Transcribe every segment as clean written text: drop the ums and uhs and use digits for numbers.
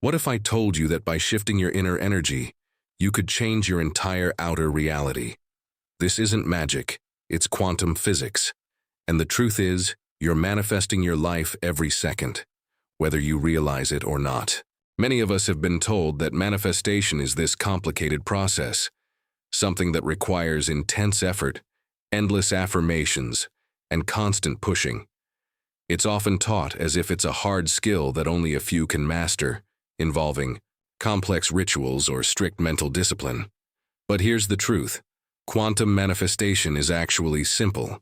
What if I told you that by shifting your inner energy, you could change your entire outer reality? This isn't magic, it's quantum physics. And the truth is, you're manifesting your life every second, whether you realize it or not. Many of us have been told that manifestation is this complicated process, something that requires intense effort, endless affirmations, and constant pushing. It's often taught as if it's a hard skill that only a few can master, involving complex rituals or strict mental discipline. But here's the truth. Quantum manifestation is actually simple.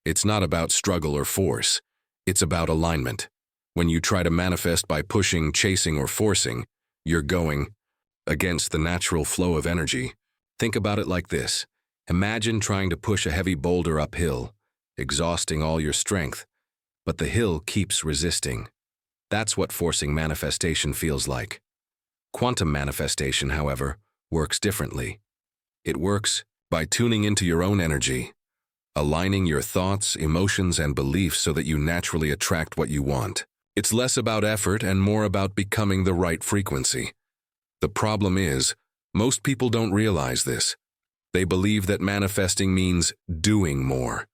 It's not about struggle or force. It's about alignment. When you try to manifest by pushing, chasing, or forcing, you're going against the natural flow of energy. Think about it like this. Imagine trying to push a heavy boulder uphill, exhausting all your strength, but the hill keeps resisting. That's what forcing manifestation feels like. Quantum manifestation, however, works differently. It works by tuning into your own energy, aligning your thoughts, emotions, and beliefs so that you naturally attract what you want. It's less about effort and more about becoming the right frequency. The problem is, most people don't realize this. They believe that manifesting means doing more,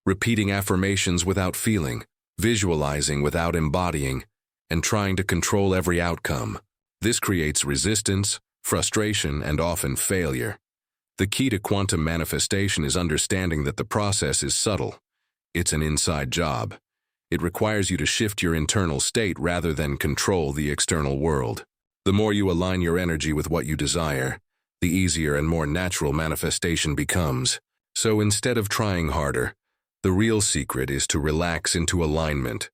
repeating affirmations without feeling, visualizing without embodying, and trying to control every outcome. This creates resistance, frustration, and often failure. The key to quantum manifestation is understanding that the process is subtle. It's an inside job. It requires you to shift your internal state rather than control the external world. The more you align your energy with what you desire, the easier and more natural manifestation becomes. So instead of trying harder, the real secret is to relax into alignment,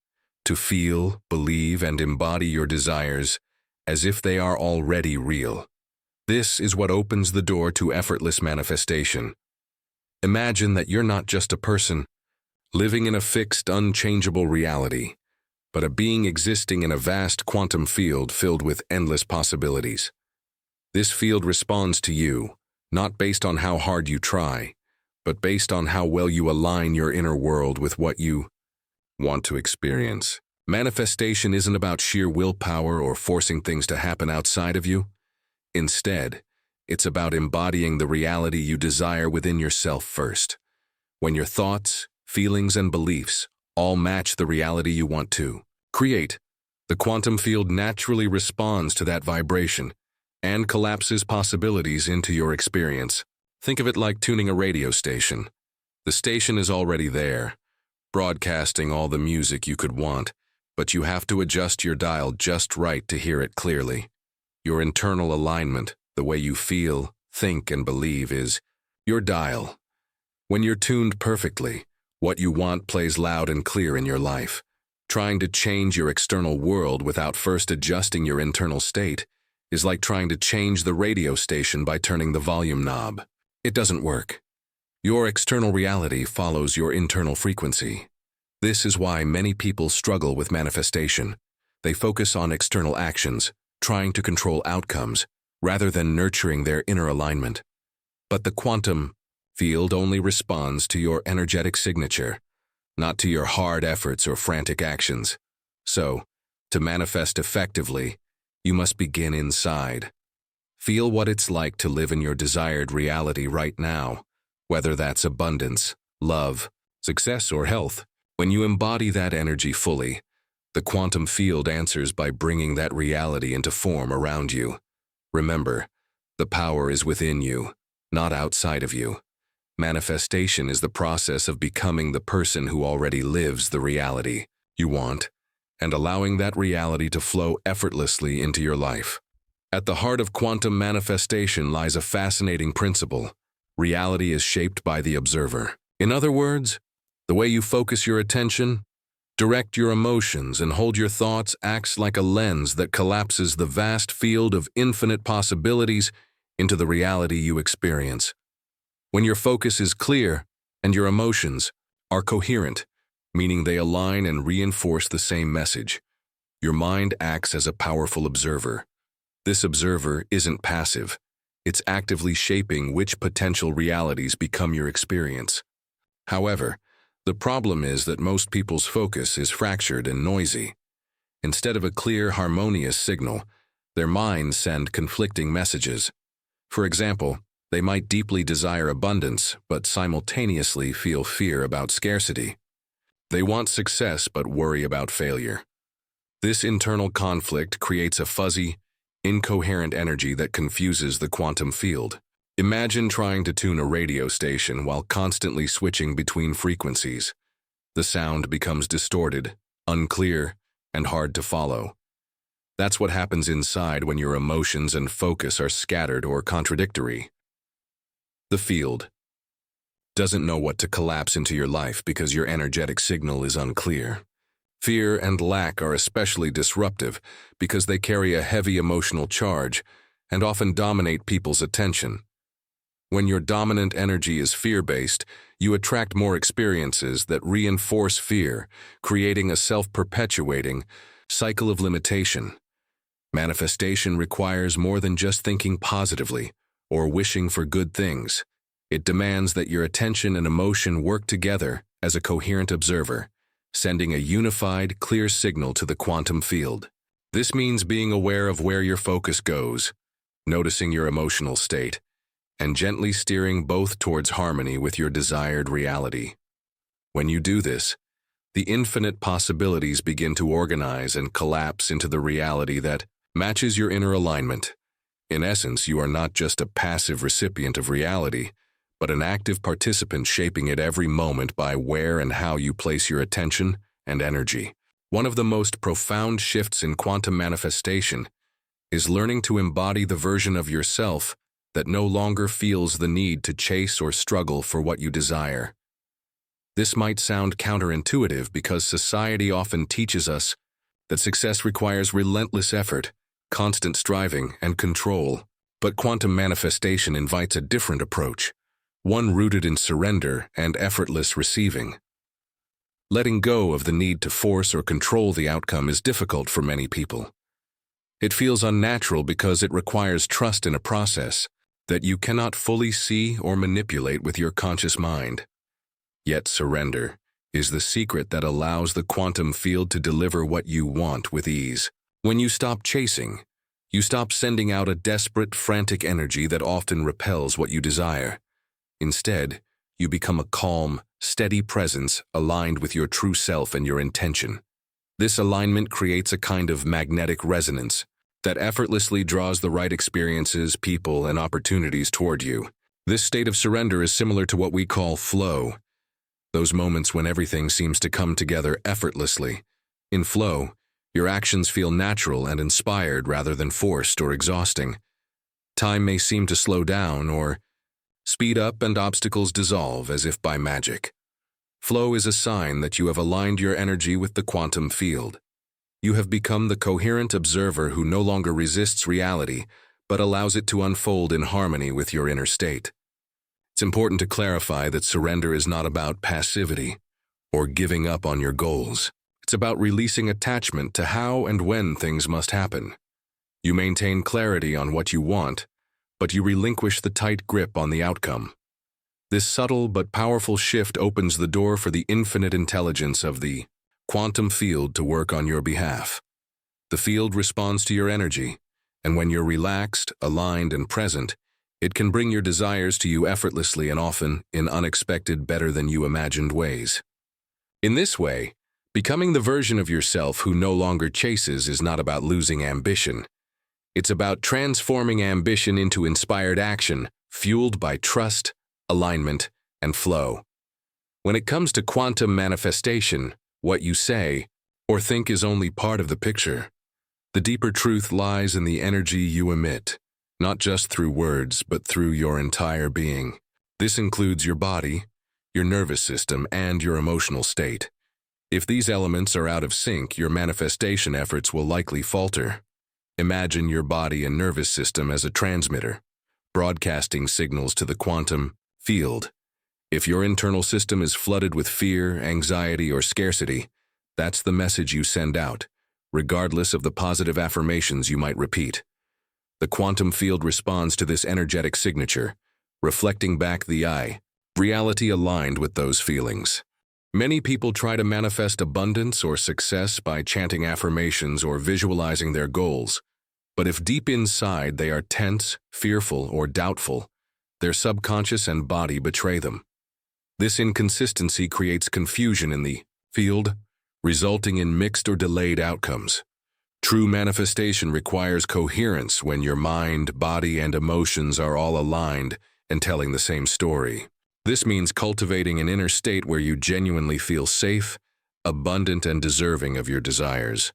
to feel, believe, and embody your desires as if they are already real. This is what opens the door to effortless manifestation. Imagine that you're not just a person living in a fixed, unchangeable reality, but a being existing in a vast quantum field filled with endless possibilities. This field responds to you, not based on how hard you try, but based on how well you align your inner world with what you want to experience. Manifestation isn't about sheer willpower or forcing things to happen outside of you. Instead, it's about embodying the reality you desire within yourself first. When your thoughts, feelings, and beliefs all match the reality you want to create, the quantum field naturally responds to that vibration and collapses possibilities into your experience. Think of it like tuning a radio station. The station is already there, broadcasting all the music you could want, but you have to adjust your dial just right to hear it clearly. Your internal alignment, the way you feel, think, and believe, is your dial. When you're tuned perfectly, what you want plays loud and clear in your life. Trying to change your external world without first adjusting your internal state is like trying to change the radio station by turning the volume knob. It doesn't work. Your external reality follows your internal frequency. This is why many people struggle with manifestation. They focus on external actions, trying to control outcomes, rather than nurturing their inner alignment. But the quantum field only responds to your energetic signature, not to your hard efforts or frantic actions. So, to manifest effectively, you must begin inside. Feel what it's like to live in your desired reality right now, whether that's abundance, love, success, or health. When you embody that energy fully, the quantum field answers by bringing that reality into form around you. Remember, the power is within you, not outside of you. Manifestation is the process of becoming the person who already lives the reality you want, and allowing that reality to flow effortlessly into your life. At the heart of quantum manifestation lies a fascinating principle. Reality is shaped by the observer. In other words, the way you focus your attention, direct your emotions, and hold your thoughts acts like a lens that collapses the vast field of infinite possibilities into the reality you experience. When your focus is clear and your emotions are coherent, meaning they align and reinforce the same message, your mind acts as a powerful observer. This observer isn't passive. It's actively shaping which potential realities become your experience. However, the problem is that most people's focus is fractured and noisy. Instead of a clear, harmonious signal, Their minds send conflicting messages. For example, they might deeply desire abundance, but simultaneously feel fear about scarcity. They want success but worry about failure. This internal conflict creates a fuzzy, incoherent energy that confuses the quantum field. Imagine trying to tune a radio station while constantly switching between frequencies. The sound becomes distorted, unclear, and hard to follow. That's what happens inside when your emotions and focus are scattered or contradictory. The field doesn't know what to collapse into your life because your energetic signal is unclear. Fear and lack are especially disruptive because they carry a heavy emotional charge and often dominate people's attention. When your dominant energy is fear-based, you attract more experiences that reinforce fear, creating a self-perpetuating cycle of limitation. Manifestation requires more than just thinking positively or wishing for good things. It demands that your attention and emotion work together as a coherent observer, sending a unified, clear signal to the quantum field. This means being aware of where your focus goes, noticing your emotional state, and gently steering both towards harmony with your desired reality. When you do this, the infinite possibilities begin to organize and collapse into the reality that matches your inner alignment. In essence, you are not just a passive recipient of reality, but an active participant shaping it every moment by where and how you place your attention and energy. One of the most profound shifts in quantum manifestation is learning to embody the version of yourself that no longer feels the need to chase or struggle for what you desire. This might sound counterintuitive because society often teaches us that success requires relentless effort, constant striving, and control. But quantum manifestation invites a different approach, one rooted in surrender and effortless receiving. Letting go of the need to force or control the outcome is difficult for many people. It feels unnatural because it requires trust in a process that you cannot fully see or manipulate with your conscious mind. Yet surrender is the secret that allows the quantum field to deliver what you want with ease. When you stop chasing, you stop sending out a desperate, frantic energy that often repels what you desire. Instead, you become a calm, steady presence aligned with your true self and your intention. This alignment creates a kind of magnetic resonance that effortlessly draws the right experiences, people, and opportunities toward you. This state of surrender is similar to what we call flow, those moments when everything seems to come together effortlessly. In flow, your actions feel natural and inspired rather than forced or exhausting. Time may seem to slow down or speed up, and obstacles dissolve as if by magic. Flow is a sign that you have aligned your energy with the quantum field. You have become the coherent observer who no longer resists reality, but allows it to unfold in harmony with your inner state. It's important to clarify that surrender is not about passivity or giving up on your goals. It's about releasing attachment to how and when things must happen. You maintain clarity on what you want, but you relinquish the tight grip on the outcome. This subtle but powerful shift opens the door for the infinite intelligence of the quantum field to work on your behalf. The field responds to your energy, and when you're relaxed, aligned, and present, it can bring your desires to you effortlessly and often in unexpected, better-than-you-imagined ways. In this way, becoming the version of yourself who no longer chases is not about losing ambition. It's about transforming ambition into inspired action, fueled by trust, alignment, and flow. When it comes to quantum manifestation, what you say or think is only part of the picture. The deeper truth lies in the energy you emit, not just through words, but through your entire being. This includes your body, your nervous system, and your emotional state. If these elements are out of sync, your manifestation efforts will likely falter. Imagine your body and nervous system as a transmitter, broadcasting signals to the quantum field. If your internal system is flooded with fear, anxiety, or scarcity, that's the message you send out, regardless of the positive affirmations you might repeat. The quantum field responds to this energetic signature, reflecting back the reality aligned with those feelings. Many people try to manifest abundance or success by chanting affirmations or visualizing their goals, But if deep inside they are tense, fearful, or doubtful, their subconscious and body betray them. This inconsistency creates confusion in the field, resulting in mixed or delayed outcomes. True manifestation requires coherence when your mind, body, and emotions are all aligned and telling the same story. This means cultivating an inner state where you genuinely feel safe, abundant, and deserving of your desires.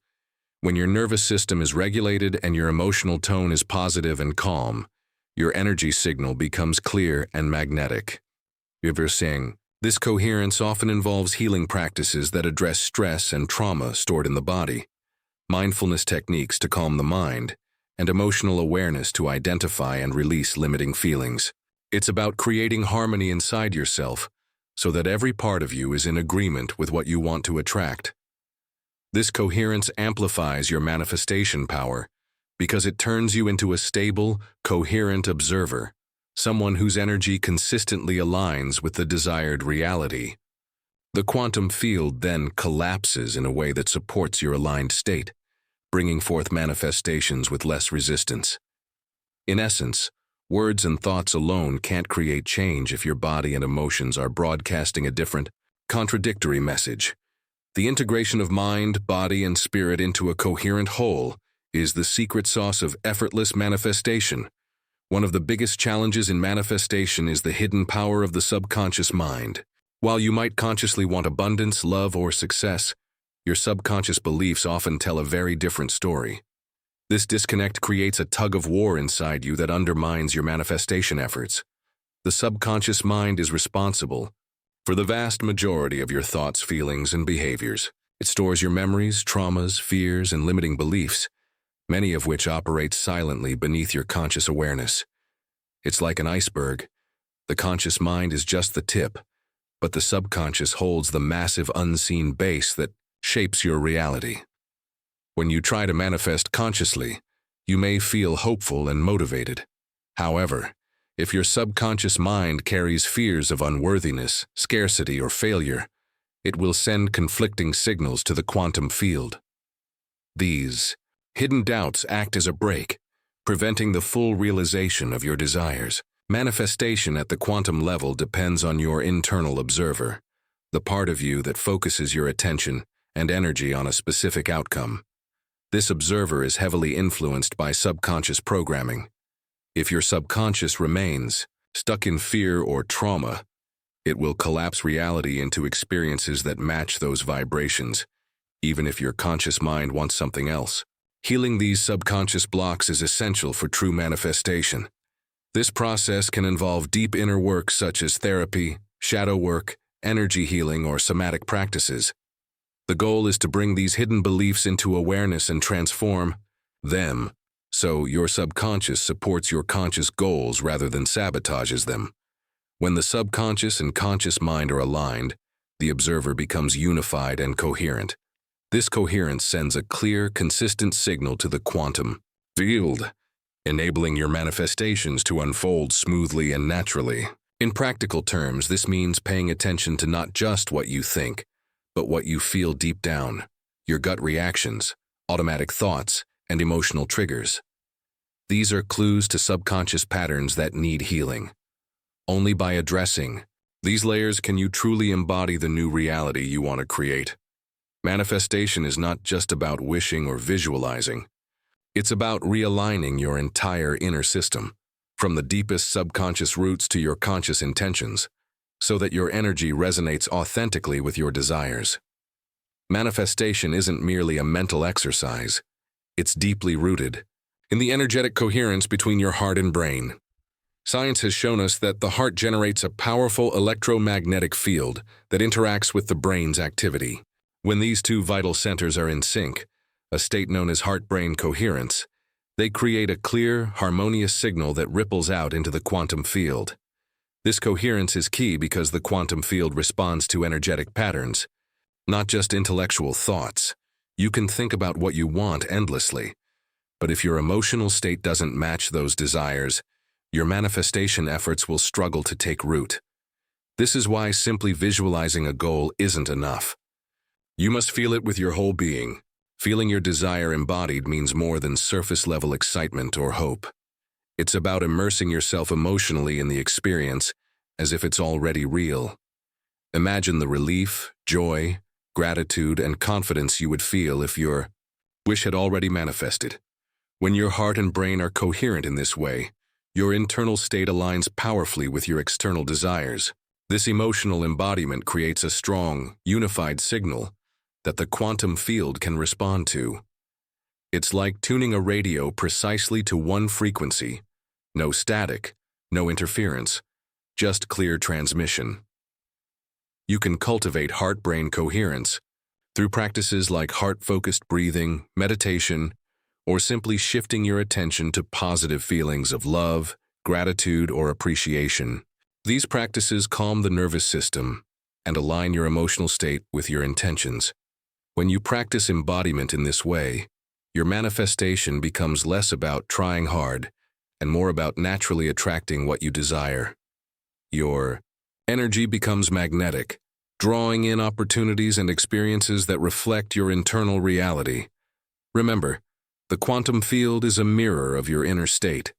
When your nervous system is regulated and your emotional tone is positive and calm, your energy signal becomes clear and magnetic. You're saying, this coherence often involves healing practices that address stress and trauma stored in the body, mindfulness techniques to calm the mind, and emotional awareness to identify and release limiting feelings. It's about creating harmony inside yourself so that every part of you is in agreement with what you want to attract. This coherence amplifies your manifestation power because it turns you into a stable, coherent observer, someone whose energy consistently aligns with the desired reality. The quantum field then collapses in a way that supports your aligned state, bringing forth manifestations with less resistance. In essence, words and thoughts alone can't create change if your body and emotions are broadcasting a different, contradictory message. The integration of mind, body, and spirit into a coherent whole is the secret sauce of effortless manifestation. One of the biggest challenges in manifestation is the hidden power of the subconscious mind. While you might consciously want abundance, love, or success, your subconscious beliefs often tell a very different story. This disconnect creates a tug-of-war inside you that undermines your manifestation efforts. The subconscious mind is responsible for the vast majority of your thoughts, feelings, and behaviors. It stores your memories, traumas, fears, and limiting beliefs, many of which operate silently beneath your conscious awareness. It's like an iceberg. The conscious mind is just the tip, but the subconscious holds the massive unseen base that shapes your reality. When you try to manifest consciously, you may feel hopeful and motivated. However, if your subconscious mind carries fears of unworthiness, scarcity, or failure, it will send conflicting signals to the quantum field. These hidden doubts act as a brake, preventing the full realization of your desires. Manifestation at the quantum level depends on your internal observer, the part of you that focuses your attention and energy on a specific outcome. This observer is heavily influenced by subconscious programming. If your subconscious remains stuck in fear or trauma, it will collapse reality into experiences that match those vibrations, even if your conscious mind wants something else. Healing these subconscious blocks is essential for true manifestation. This process can involve deep inner work such as therapy, shadow work, energy healing, or somatic practices. The goal is to bring these hidden beliefs into awareness and transform them so your subconscious supports your conscious goals rather than sabotages them. When the subconscious and conscious mind are aligned, the observer becomes unified and coherent. This coherence sends a clear, consistent signal to the quantum field, enabling your manifestations to unfold smoothly and naturally. In practical terms, this means paying attention to not just what you think, but what you feel deep down, your gut reactions, automatic thoughts, and emotional triggers. These are clues to subconscious patterns that need healing. Only by addressing these layers can you truly embody the new reality you want to create. Manifestation is not just about wishing or visualizing. It's about realigning your entire inner system, from the deepest subconscious roots to your conscious intentions, so that your energy resonates authentically with your desires. Manifestation isn't merely a mental exercise. It's deeply rooted in the energetic coherence between your heart and brain. Science has shown us that the heart generates a powerful electromagnetic field that interacts with the brain's activity. When these two vital centers are in sync, a state known as heart-brain coherence, they create a clear, harmonious signal that ripples out into the quantum field. This coherence is key because the quantum field responds to energetic patterns, not just intellectual thoughts. You can think about what you want endlessly, but if your emotional state doesn't match those desires, your manifestation efforts will struggle to take root. This is why simply visualizing a goal isn't enough. You must feel it with your whole being. Feeling your desire embodied means more than surface-level excitement or hope. It's about immersing yourself emotionally in the experience as if it's already real. Imagine the relief, joy, gratitude, and confidence you would feel if your wish had already manifested. When your heart and brain are coherent in this way, your internal state aligns powerfully with your external desires. This emotional embodiment creates a strong, unified signal that the quantum field can respond to. It's like tuning a radio precisely to one frequency. No static, no interference, just clear transmission. You can cultivate heart-brain coherence through practices like heart-focused breathing, meditation, or simply shifting your attention to positive feelings of love, gratitude, or appreciation. These practices calm the nervous system and align your emotional state with your intentions. When you practice embodiment in this way, your manifestation becomes less about trying hard and more about naturally attracting what you desire. Your energy becomes magnetic, drawing in opportunities and experiences that reflect your internal reality. Remember, the quantum field is a mirror of your inner state.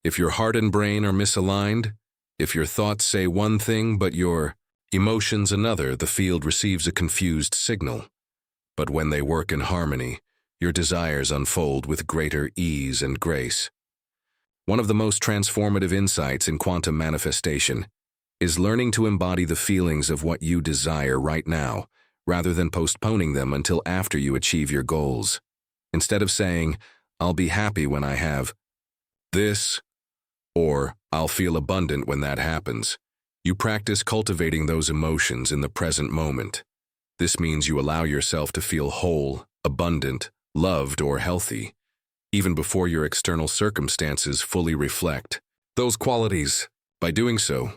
If your heart and brain are misaligned, if your thoughts say one thing but your emotions another, the field receives a confused signal. But when they work in harmony, your desires unfold with greater ease and grace. One of the most transformative insights in quantum manifestation is learning to embody the feelings of what you desire right now, rather than postponing them until after you achieve your goals. Instead of saying, "I'll be happy when I have this," or "I'll feel abundant when that happens," you practice cultivating those emotions in the present moment. This means you allow yourself to feel whole, abundant, loved, or healthy, even before your external circumstances fully reflect those qualities. By doing so,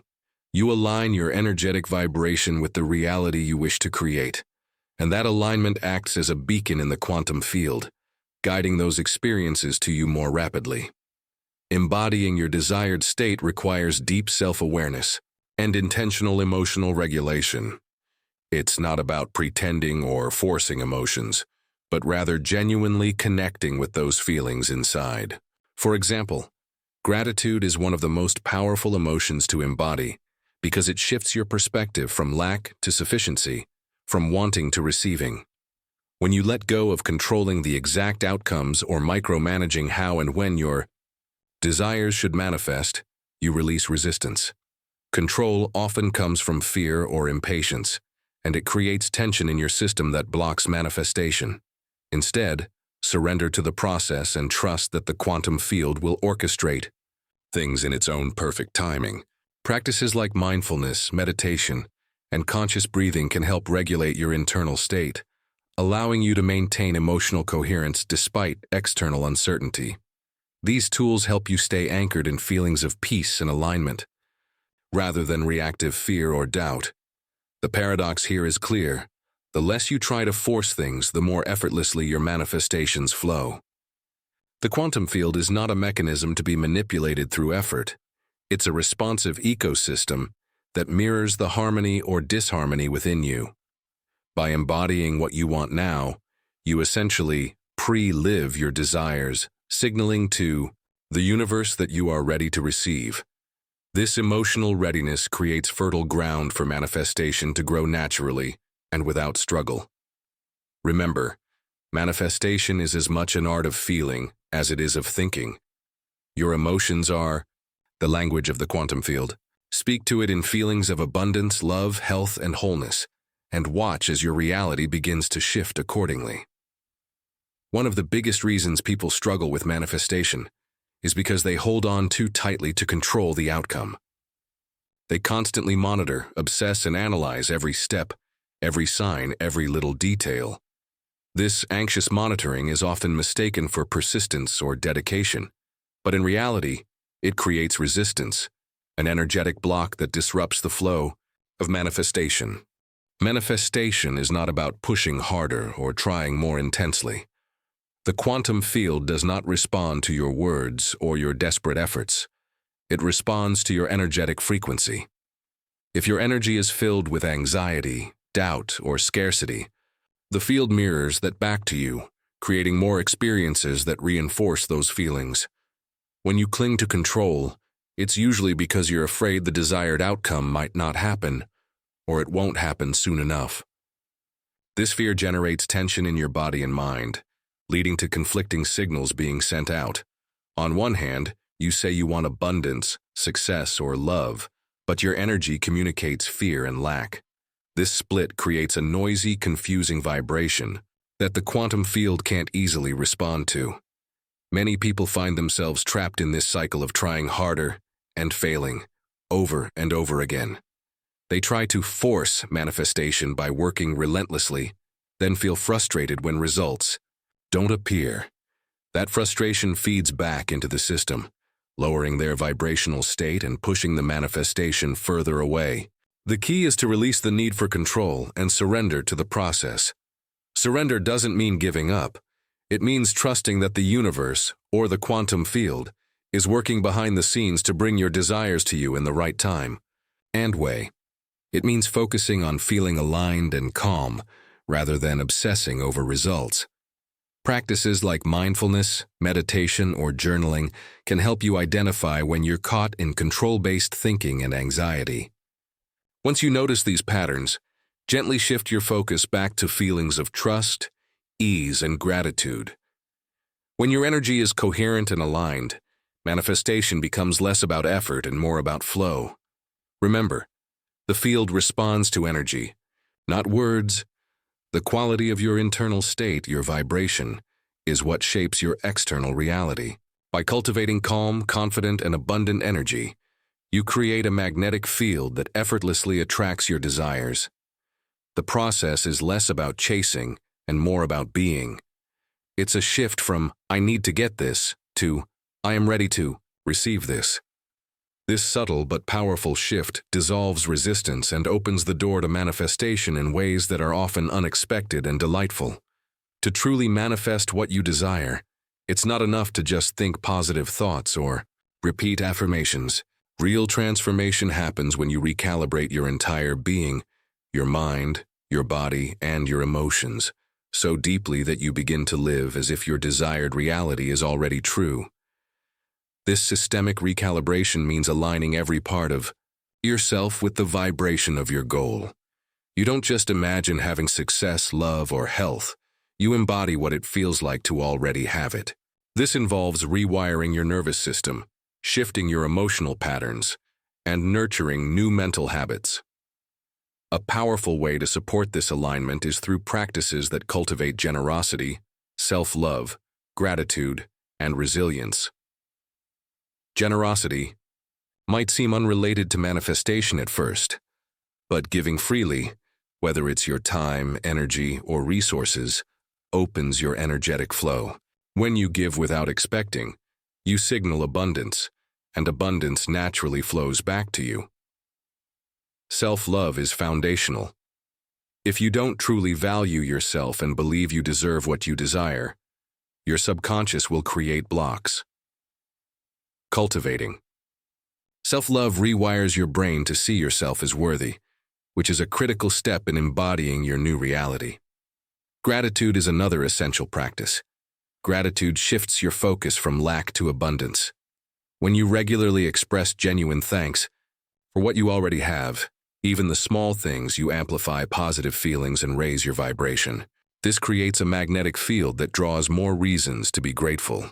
you align your energetic vibration with the reality you wish to create, and that alignment acts as a beacon in the quantum field, guiding those experiences to you more rapidly. Embodying your desired state requires deep self-awareness and intentional emotional regulation. It's not about pretending or forcing emotions, but rather genuinely connecting with those feelings inside. For example, gratitude is one of the most powerful emotions to embody because it shifts your perspective from lack to sufficiency, from wanting to receiving. When you let go of controlling the exact outcomes or micromanaging how and when your desires should manifest, you release resistance. Control often comes from fear or impatience, and it creates tension in your system that blocks manifestation. Instead, surrender to the process and trust that the quantum field will orchestrate things in its own perfect timing. Practices like mindfulness, meditation, and conscious breathing can help regulate your internal state, allowing you to maintain emotional coherence despite external uncertainty. These tools help you stay anchored in feelings of peace and alignment, rather than reactive fear or doubt. The paradox here is clear. The less you try to force things, the more effortlessly your manifestations flow. The quantum field is not a mechanism to be manipulated through effort. It's a responsive ecosystem that mirrors the harmony or disharmony within you. By embodying what you want now, you essentially pre-live your desires, signaling to the universe that you are ready to receive. This emotional readiness creates fertile ground for manifestation to grow naturally and without struggle. Remember, manifestation is as much an art of feeling as it is of thinking. Your emotions are the language of the quantum field. Speak to it in feelings of abundance, love, health, and wholeness, and watch as your reality begins to shift accordingly. One of the biggest reasons people struggle with manifestation is because they hold on too tightly to control the outcome. They constantly monitor, obsess, and analyze every step, every sign, every little detail. This anxious monitoring is often mistaken for persistence or dedication, but in reality, it creates resistance, an energetic block that disrupts the flow of manifestation. Manifestation is not about pushing harder or trying more intensely. The quantum field does not respond to your words or your desperate efforts. It responds to your energetic frequency. If your energy is filled with anxiety, doubt, or scarcity, the field mirrors that back to you, creating more experiences that reinforce those feelings. When you cling to control, it's usually because you're afraid the desired outcome might not happen, or it won't happen soon enough. This fear generates tension in your body and mind, leading to conflicting signals being sent out. On one hand, you say you want abundance, success, or love, but your energy communicates fear and lack. This split creates a noisy, confusing vibration that the quantum field can't easily respond to. Many people find themselves trapped in this cycle of trying harder and failing, over and over again. They try to force manifestation by working relentlessly, then feel frustrated when results don't appear. That frustration feeds back into the system, lowering their vibrational state and pushing the manifestation further away. The key is to release the need for control and surrender to the process. Surrender doesn't mean giving up. It means trusting that the universe, or the quantum field, is working behind the scenes to bring your desires to you in the right time and way. It means focusing on feeling aligned and calm, rather than obsessing over results. Practices like mindfulness, meditation, or journaling can help you identify when you're caught in control-based thinking and anxiety. Once you notice these patterns, gently shift your focus back to feelings of trust, ease, and gratitude. When your energy is coherent and aligned, manifestation becomes less about effort and more about flow. Remember, the field responds to energy, not words. The quality of your internal state, your vibration, is what shapes your external reality. By cultivating calm, confident, and abundant energy, you create a magnetic field that effortlessly attracts your desires. The process is less about chasing and more about being. It's a shift from, "I need to get this," to, "I am ready to receive this." This subtle but powerful shift dissolves resistance and opens the door to manifestation in ways that are often unexpected and delightful. To truly manifest what you desire, it's not enough to just think positive thoughts or repeat affirmations. Real transformation happens when you recalibrate your entire being, your mind, your body, and your emotions, so deeply that you begin to live as if your desired reality is already true. This systemic recalibration means aligning every part of yourself with the vibration of your goal. You don't just imagine having success, love, or health. You embody what it feels like to already have it. This involves rewiring your nervous system, shifting your emotional patterns, and nurturing new mental habits. A powerful way to support this alignment is through practices that cultivate generosity, self-love, gratitude, and resilience. Generosity might seem unrelated to manifestation at first, but giving freely, whether it's your time, energy, or resources, opens your energetic flow. When you give without expecting, you signal abundance, and abundance naturally flows back to you. Self-love is foundational. If you don't truly value yourself and believe you deserve what you desire, your subconscious will create blocks. Cultivating. Self-love rewires your brain to see yourself as worthy, which is a critical step in embodying your new reality. Gratitude is another essential practice. Gratitude shifts your focus from lack to abundance. When you regularly express genuine thanks for what you already have, even the small things, you amplify positive feelings and raise your vibration. This creates a magnetic field that draws more reasons to be grateful.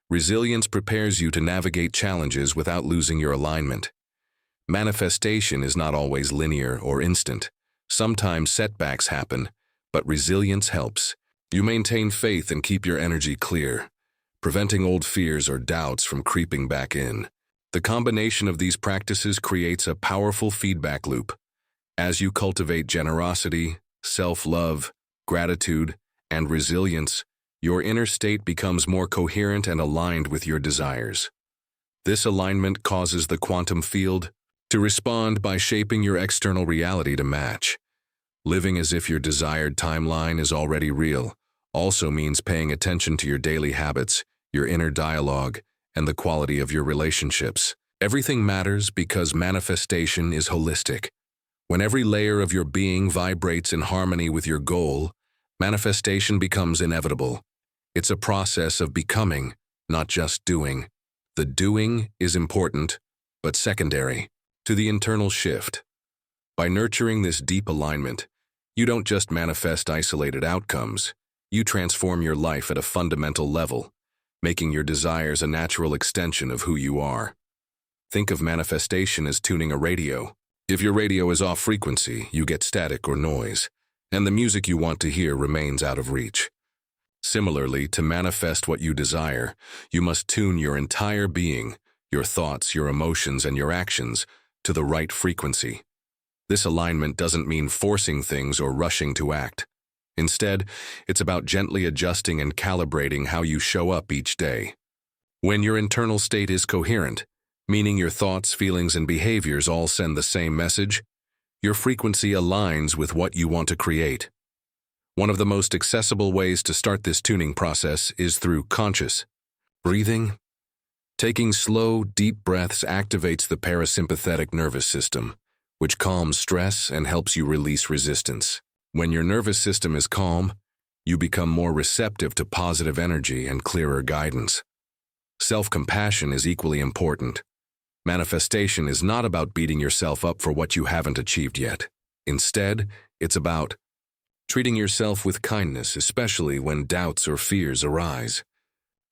Resilience prepares you to navigate challenges without losing your alignment. Manifestation is not always linear or instant. Sometimes setbacks happen, but resilience helps. You maintain faith and keep your energy clear, preventing old fears or doubts from creeping back in. The combination of these practices creates a powerful feedback loop. As you cultivate generosity, self-love, gratitude, and resilience, your inner state becomes more coherent and aligned with your desires. This alignment causes the quantum field to respond by shaping your external reality to match. Living as if your desired timeline is already real also means paying attention to your daily habits, your inner dialogue, and the quality of your relationships. Everything matters because manifestation is holistic. When every layer of your being vibrates in harmony with your goal, manifestation becomes inevitable. It's a process of becoming, not just doing. The doing is important, but secondary to the internal shift. By nurturing this deep alignment, you don't just manifest isolated outcomes, you transform your life at a fundamental level, making your desires a natural extension of who you are. Think of manifestation as tuning a radio. If your radio is off frequency, you get static or noise, and the music you want to hear remains out of reach. Similarly, to manifest what you desire, you must tune your entire being, your thoughts, your emotions, and your actions, to the right frequency. This alignment doesn't mean forcing things or rushing to act. Instead, it's about gently adjusting and calibrating how you show up each day. When your internal state is coherent, meaning your thoughts, feelings, and behaviors all send the same message, your frequency aligns with what you want to create. One of the most accessible ways to start this tuning process is through conscious breathing. Taking slow, deep breaths activates the parasympathetic nervous system, which calms stress and helps you release resistance. When your nervous system is calm, you become more receptive to positive energy and clearer guidance. Self-compassion is equally important. Manifestation is not about beating yourself up for what you haven't achieved yet. Instead, it's about treating yourself with kindness, especially when doubts or fears arise.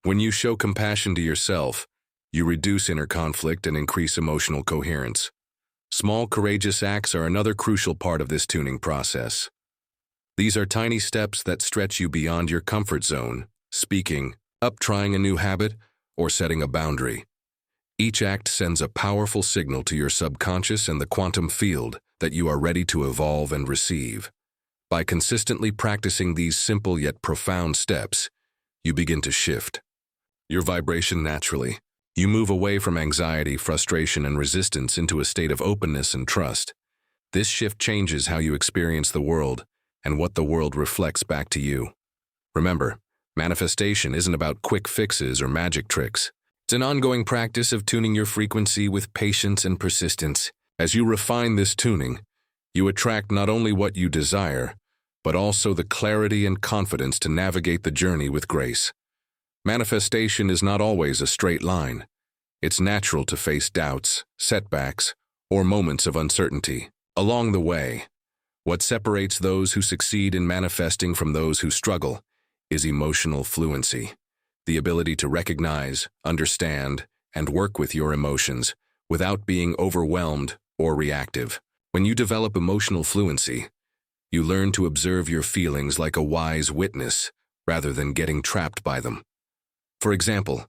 When you show compassion to yourself, you reduce inner conflict and increase emotional coherence. Small, courageous acts are another crucial part of this tuning process. These are tiny steps that stretch you beyond your comfort zone, speaking up, trying a new habit, or setting a boundary. Each act sends a powerful signal to your subconscious and the quantum field that you are ready to evolve and receive. By consistently practicing these simple yet profound steps, you begin to shift your vibration naturally. You move away from anxiety, frustration, and resistance into a state of openness and trust. This shift changes how you experience the world and what the world reflects back to you. Remember, manifestation isn't about quick fixes or magic tricks. It's an ongoing practice of tuning your frequency with patience and persistence. As you refine this tuning, you attract not only what you desire, but also the clarity and confidence to navigate the journey with grace. Manifestation is not always a straight line. It's natural to face doubts, setbacks, or moments of uncertainty. Along the way, what separates those who succeed in manifesting from those who struggle is emotional fluency, the ability to recognize, understand, and work with your emotions without being overwhelmed or reactive. When you develop emotional fluency, you learn to observe your feelings like a wise witness rather than getting trapped by them. For example,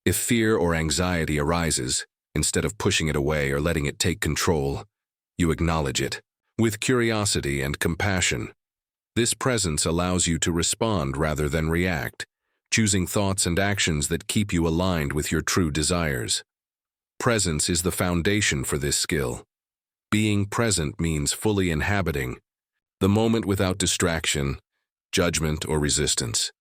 if fear or anxiety arises, instead of pushing it away or letting it take control, you acknowledge it with curiosity and compassion. This presence allows you to respond rather than react, choosing thoughts and actions that keep you aligned with your true desires. Presence is the foundation for this skill. Being present means fully inhabiting the moment without distraction, judgment, or resistance.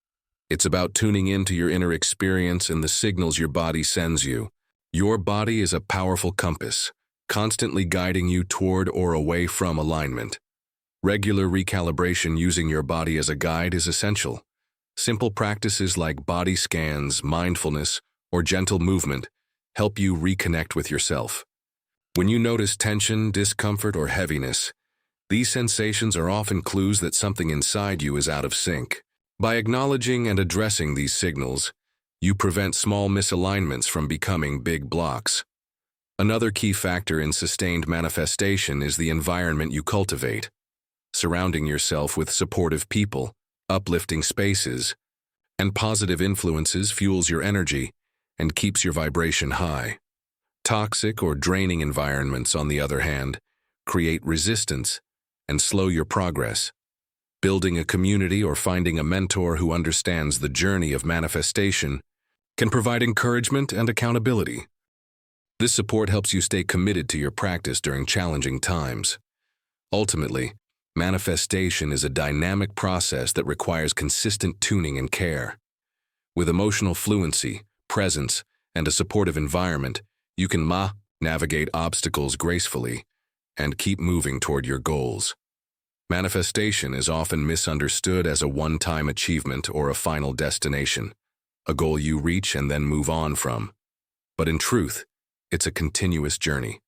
It's about tuning into your inner experience and the signals your body sends you. Your body is a powerful compass, constantly guiding you toward or away from alignment. Regular recalibration using your body as a guide is essential. Simple practices like body scans, mindfulness, or gentle movement help you reconnect with yourself. When you notice tension, discomfort, or heaviness, these sensations are often clues that something inside you is out of sync. By acknowledging and addressing these signals, you prevent small misalignments from becoming big blocks. Another key factor in sustained manifestation is the environment you cultivate. Surrounding yourself with supportive people, uplifting spaces, and positive influences fuels your energy and keeps your vibration high. Toxic or draining environments, on the other hand, create resistance and slow your progress. Building a community or finding a mentor who understands the journey of manifestation can provide encouragement and accountability. This support helps you stay committed to your practice during challenging times. Ultimately, manifestation is a dynamic process that requires consistent tuning and care. With emotional fluency, presence, and a supportive environment, you can navigate obstacles gracefully and keep moving toward your goals. Manifestation is often misunderstood as a one-time achievement or a final destination, a goal you reach and then move on from. But in truth, it's a continuous journey,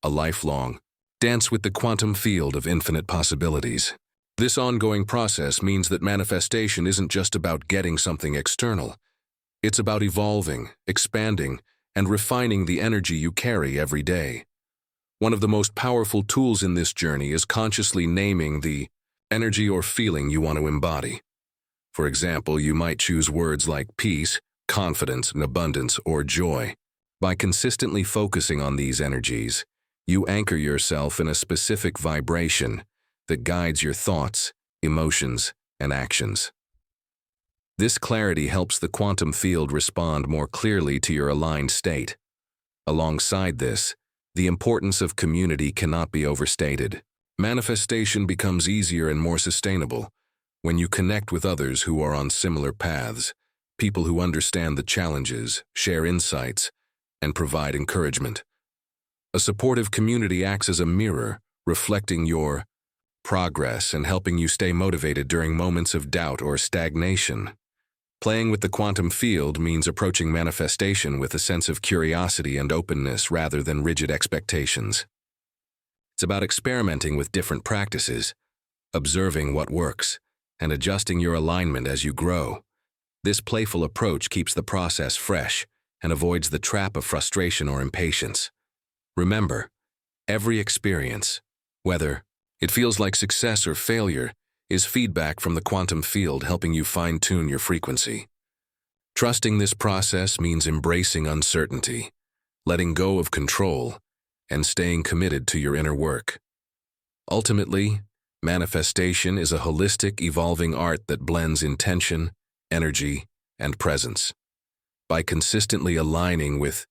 a lifelong dance with the quantum field of infinite possibilities. This ongoing process means that manifestation isn't just about getting something external. It's about evolving, expanding, and refining the energy you carry every day. One of the most powerful tools in this journey is consciously naming the energy or feeling you want to embody. For example, you might choose words like peace, confidence, and abundance, or joy. By consistently focusing on these energies, you anchor yourself in a specific vibration that guides your thoughts, emotions, and actions. This clarity helps the quantum field respond more clearly to your aligned state. Alongside this, the importance of community cannot be overstated. Manifestation becomes easier and more sustainable when you connect with others who are on similar paths, people who understand the challenges, share insights, and provide encouragement. A supportive community acts as a mirror, reflecting your progress and helping you stay motivated during moments of doubt or stagnation. Playing with the quantum field means approaching manifestation with a sense of curiosity and openness rather than rigid expectations. It's about experimenting with different practices, observing what works, and adjusting your alignment as you grow. This playful approach keeps the process fresh and avoids the trap of frustration or impatience. Remember, every experience, whether it feels like success or failure, is feedback from the quantum field helping you fine-tune your frequency. Trusting this process means embracing uncertainty, letting go of control, and staying committed to your inner work. Ultimately, manifestation is a holistic, evolving art that blends intention, energy, and presence. By consistently aligning with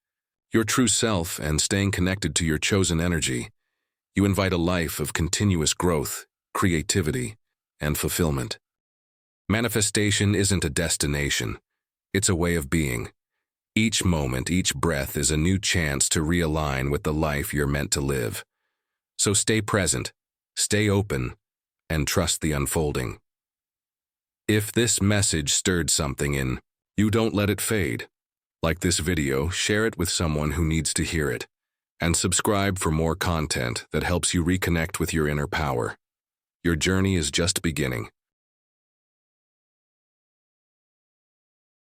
your true self and staying connected to your chosen energy, you invite a life of continuous growth, creativity, and fulfillment. Manifestation isn't a destination, it's a way of being. Each moment, each breath is a new chance to realign with the life you're meant to live. So stay present, stay open, and trust the unfolding. If this message stirred something in you, don't let it fade. Like this video, share it with someone who needs to hear it, and subscribe for more content that helps you reconnect with your inner power. Your journey is just beginning,